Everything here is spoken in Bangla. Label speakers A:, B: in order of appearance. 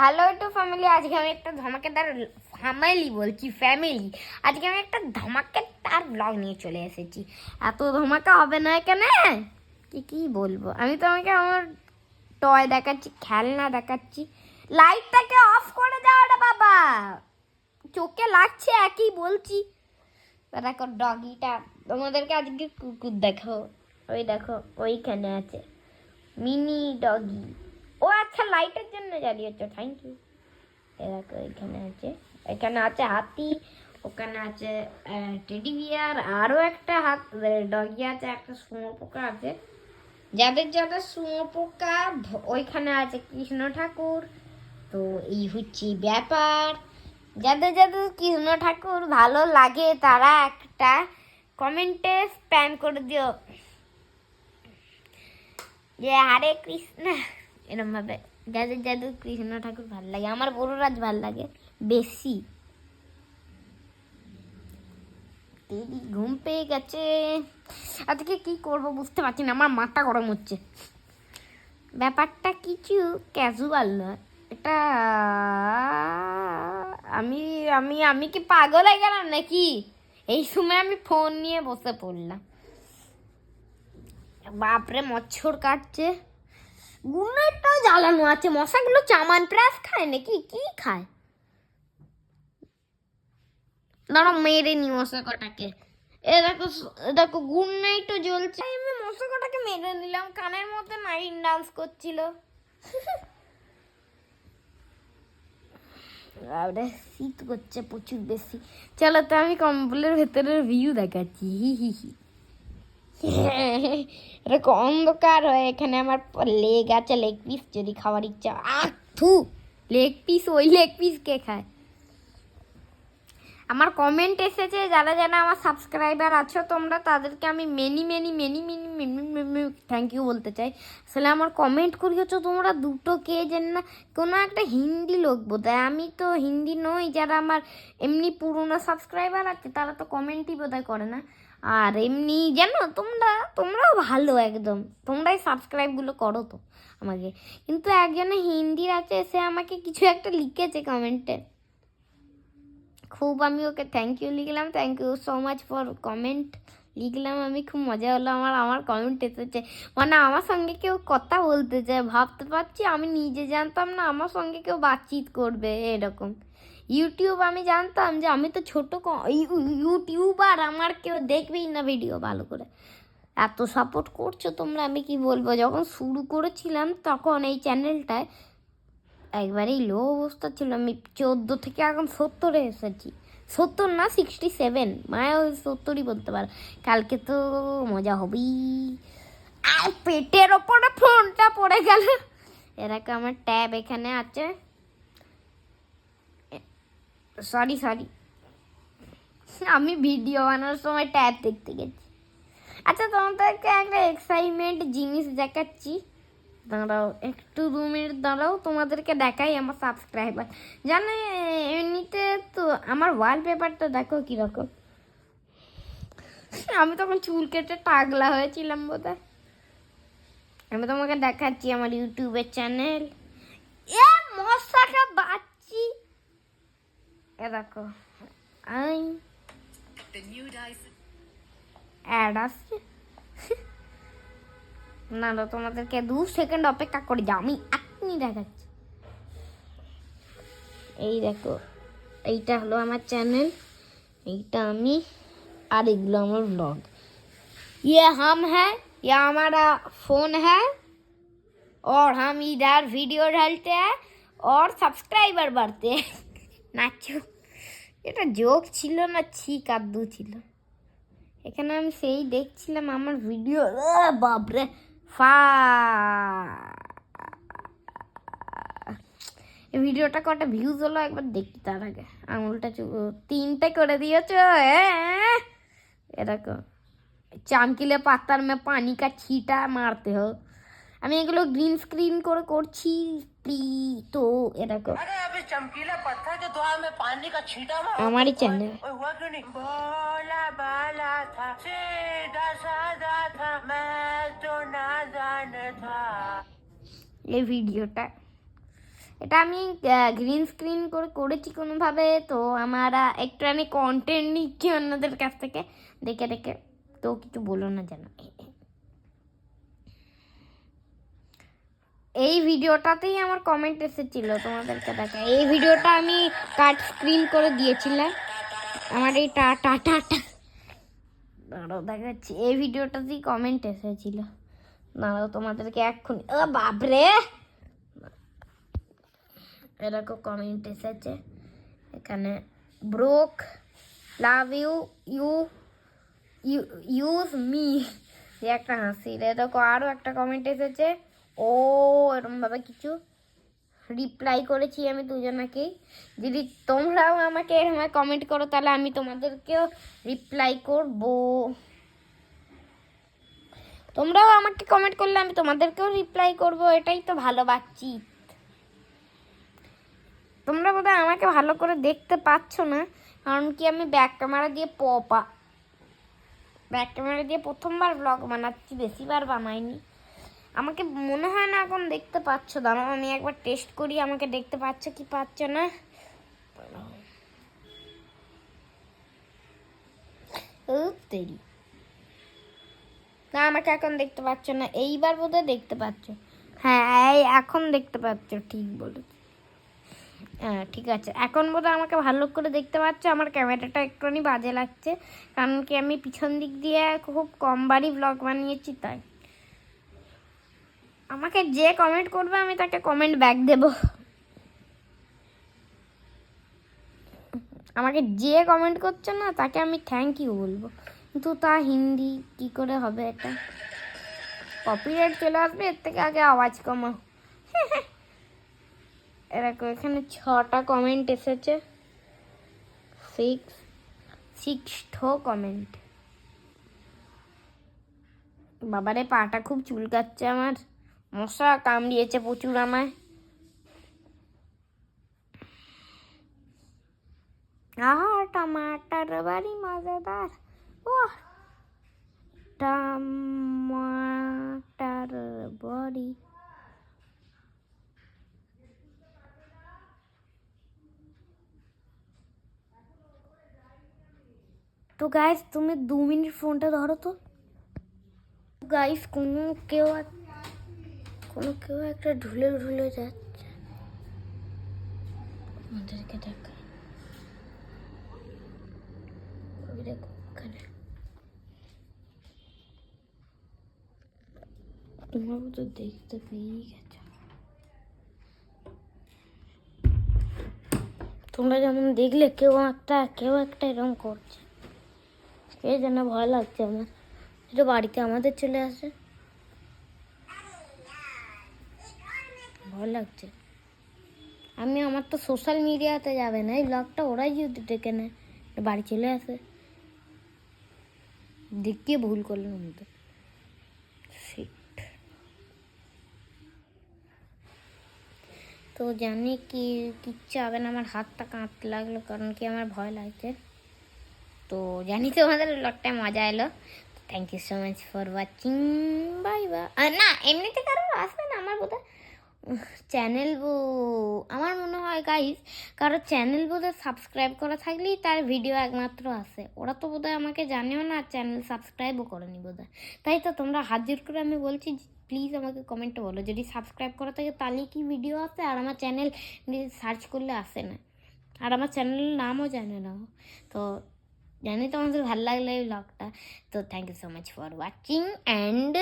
A: হ্যালো টু ফ্যামিলি, আজকে আমি একটা ধমাকেদার ফ্যামিলি আজকে আমি একটা ধমাকেদার ব্লগ নিয়ে চলে এসেছি। এত ধমাকা হবে না এখানে, কি বলবো। আমি তোমাকে আমার টয় দেখাচ্ছি, খেলনা দেখাচ্ছি। লাইটটাকে অফ করে দাও রে বাবা, চোখে লাগছে একই বলছি। দেখো ডগিটা, তোমাদেরকে আজকে কুকুর দেখো, ওই দেখো ওইখানে আছে মিনি ডগি। ও আচ্ছা, লাইটের জন্য জ্বালিয়েছো, থ্যাংক ইউ। দেখো এখানে আছে হাতি, ওখানে আছে টেডি বিয়ার, আরও একটা ডগি আছে, একটা শুঁয়োপোকা আছে। যাদের শুঁয়োপোকা, ওইখানে আছে কৃষ্ণ ঠাকুর। তো এই হচ্ছে ব্যাপার। যাদের কৃষ্ণ ঠাকুর ভালো লাগে তারা একটা কমেন্টে স্প্যাম করে দিও যে হরে কৃষ্ণ, এরকম ভাবে। যাদের কৃষ্ণ ঠাকুর ভাল লাগে, আমার বড়রাজ ভাল লাগে বেশি। ঘুম পেয়ে গেছে, আজকে কি করব বুঝতে পারছি না, আমার মাথা গরম হচ্ছে। ব্যাপারটা কিছু ক্যাজুয়াল না, এটা আমি আমি আমি কি পাগল হয়ে গেলাম নাকি? এই সময় আমি ফোন নিয়ে বসে পড়লাম। বাপরে মচ্ছর কাটছে, গুণেরটাও জ্বালানো আছে। মশাগুলো চামান প্রাস খায় নাকি, কি খায়? ধরো মেরে নি মশা কটাকে। দেখো গুড নাইটও জ্বলছে। আমি মশা কটাকে মেরে নিলাম, কানের মধ্যে নাইন ডান্স করছিল। শীত করছে প্রচুর বেশি। চলো তো আমি কম্বলের ভেতরের ভিউ দেখাচ্ছি। এরকম অন্ধকার হয়ে এখানে আমার লেগ আছে, লেগ পিস যদি খাওয়ার ইচ্ছা। লেগ পিস, ওই লেগ পিস কে খায়? আমার কমেন্ট এসেছে, যারা আমার সাবস্ক্রাইবার আছো তোমরা, তাদেরকে আমি মেনি থ্যাংক ইউ বলতে চাই। আসলে আমার কমেন্ট করিয়েছো তোমরা দুটো, কে যেন না কোনো একটা হিন্দি লোক বোধহয়। আমি তো হিন্দি নই, যারা আমার এমনি পুরনো সাবস্ক্রাইবার আছে তারা তো কমেন্টই বোধহয় করে না। আর এমনি জানো তোমরাও ভালো একদম, তোমরাই সাবস্ক্রাইবগুলো করো তো আমাকে। কিন্তু একজনে হিন্দির আছে, সে আমাকে কিছু একটা লিখেছে কমেন্টে, খুব আমি ওকে থ্যাংক ইউ লিখলাম, thank you so much for comment লিখলাম আমি। খুব মজা হলো আমার কমেন্ট এসেছে, মানে আমার সঙ্গে কেউ কথা বলতে চায়। ভাবতে পারছি, আমি নিজে জানতাম না আমার সঙ্গে কেউ বাতচিত করবে এরকম। ইউটিউব আমি জানতাম যে আমি তো ছোটো ইউটিউবার, আমার কেউ দেখবেই না ভিডিও ভালো করে। এত সাপোর্ট করছো তোমরা, আমি কি বলবো। যখন শুরু করেছিলাম তখন এই চ্যানেলটায় একবারেই লো অবস্থা ছিল। আমি 14 থেকে এখন 70-এ এসেছি। 70 না, 67, মায়া ওই 70-ই বলতে পারো। কালকে তো মজা হবেই। আর পেটের ওপরে ফোনটা পড়ে গেল। এরকম আমার ট্যাব এখানে আছে, সরি আমি ভিডিও বানানোর সময় ট্যাব দেখতে গেছি। আচ্ছা, তোমাদেরকে একটা এক্সাইটমেন্ট জিনিস দেখাচ্ছি, দাঁড়াও একটু 2 মিনিট দাঁড়াও, তোমাদেরকে দেখাই আমার সাবস্ক্রাইবার। জানে এমনিতে তো আমার ওয়ালপেপারটা দেখো কীরকম। আমি তখন চুল কেটে টাগলা হয়েছিলাম বোধহয়। আমি তোমাকে দেখাচ্ছি আমার ইউটিউবের চ্যানেল। এ মশাকে বাচ্চি, এ দেখো অ্যাড আসছে না, তোমাদেরকে 2 সেকেন্ড অপেক্ষা করে যাও, আমি এখনই দেখাচ্ছি। এই দেখো, এইটা হলো আমার চ্যানেল, এইটা আমি, আর এগুলো আমার ব্লগ। ये हम हैं, ये हमारा फ़ोन है, और हम इधर वीडियो डालते हैं और सब्सक्राइबर बढ़ते हैं। নাচো, এটা জোক ছিল না, ছি কাদ্দু ছিল। এখানে আমি সেই দেখছিলাম আমার ভিডিও, বাপরে এই ভিডিওটা কটা ভিউজ হলো একবার দেখি। তার আগে আঙুলটা 3টে করে দিয়েছ। এরকম চামকিলে পাতার মে পানি কা ছিটা মারতে হো। আমি এগুলো গ্রিন স্ক্রিন করে করছি তো এরকম। আমারই চ্যানেল। এই ভিডিওটা এটা আমি গ্রিন স্ক্রিন করে করেছি কোনোভাবে, তো আমার একটুখানি কন্টেন্ট নিচ্ছি অন্যদের কাছ থেকে দেখে দেখে, তো কিছু বলো না যেন। এই ভিডিওটাতেই আমার কমেন্ট এসেছিল তোমাদেরকে দেখা, এই ভিডিওটা আমি কাট স্ক্রিন করে দিয়েছিলাম আমার এই টাটা দাঁড়াও দেখাচ্ছি, এই ভিডিওটাতেই কমেন্ট এসেছিল, দাঁড়াও তোমাদেরকে এক্ষুনি, বাপরে এরকম কমেন্ট এসেছে এখানে, broke love you you use me, একটা হাসির, এরকম আরও একটা কমেন্ট এসেছে, ও এরকমভাবে কিছু রিপ্লাই করেছি আমি দুজনাকেই। যদি তোমরাও আমাকে এরকম কমেন্ট করো তাহলে আমি তোমাদেরকেও রিপ্লাই করব, তোমরাও আমাকে কমেন্ট করলে আমি তোমাদেরকেও রিপ্লাই করব, এটাই তো ভালোবাসি। তোমরা বোধহয় আমাকে ভালো করে দেখতে পাচ্ছ না, কারণ কি আমি ব্যাক ক্যামেরা দিয়ে প্রথমবার ব্লগ বানাচ্ছি, বেশিবার বানাইনি। আমাকে মনে হয় না এখন দেখতে পাচ্ছ, দাঁড়াও আমি একবার টেস্ট করি আমাকে দেখতে পাচ্ছ কি পাচ্ছ না। দেরি না, আমাকে এখন দেখতে পাচ্ছ না, এইবার বোধহয় দেখতে পাচ্ছ, হ্যাঁ এখন দেখতে পাচ্ছ, ঠিক বলে, হ্যাঁ ঠিক আছে, এখন বোধহয় আমাকে ভালো করে দেখতে পাচ্ছ। আমার ক্যামেরাটা একটুখানি বাজে লাগছে, কারণ কি আমি পিছন দিক দিয়ে খুব কমবারই ব্লগ বানিয়েছি, তাই আমাকে যে কমেন্ট করবে আমি তাকে কমেন্ট ব্যাক দেব, আমাকে যে কমেন্ট করছে না তাকে আমি থ্যাংক ইউ বলবো, কিন্তু তা হিন্দি কি করে হবে, এটা কপিরাইট চলে আসবে, এর থেকে আগে আওয়াজ কমাও। এরকম এখানে 6টা কমেন্ট এসেছে, 6th কমেন্ট, বাবারে পাটা খুব চুলকাচ্ছে আমার, মশা কামড়িয়েছে প্রচুর আমায়। टमाटर बड़ी मजेदार, वाह टमाटर बड़ी। তো গাইস তুমি 2 মিনিট ফোনটা ধরো তো গাইস, কোনো কেউ একটা ঢুলে যাচ্ছে, আমাদেরকে দেখা দেখো ওখানে, তোমার তো দেখতে পেয়ে গেছে, তোমরা যেমন দেখলে কেউ একটা এরকম করছে, কে যেন ভয় লাগছে আমার, এটা বাড়িতে আমাদের চলে আসে, ভয় লাগছে। আমার তো সোশ্যাল মিডিয়াতে যাবে না, এই ব্লগটা ওরাই যদি ডেকে নেয় বাড়ি চলে আসে, দেখিয়ে ভুল করলাম তো, তো জানি কি কিচ্ছু হবে না, আমার হাতটা কাঁপতে লাগলো, কারণ কি আমার ভয় লাগছে। তো জানি তোমাদের ব্লগটায় মজা এলো, thank you so much for watching, bye bye. না এমনিতে কারো আসবে না আমার বোধহয় চ্যানেল, আমার মনে হয় গাইস কারো চ্যানেল বোধহয় সাবস্ক্রাইব করা থাকলেই তার ভিডিও একমাত্র আসে, ওরা তো বোধহয় আমাকে জানেও না, চ্যানেল সাবস্ক্রাইবও করেনি বোধহয়, তাই তো তোমরা হাত জোর করে আমি বলছি প্লিজ আমাকে কমেন্টে বলো যদি সাবস্ক্রাইব করা থাকে তাহলে কি ভিডিও আসে, আর আমার চ্যানেল সার্চ করলে আসে না, আর আমার চ্যানেলের নামও জানে না। তো জানি তোমাদের ভালো লাগলো এই ব্লগটা, তো thank you so much for watching and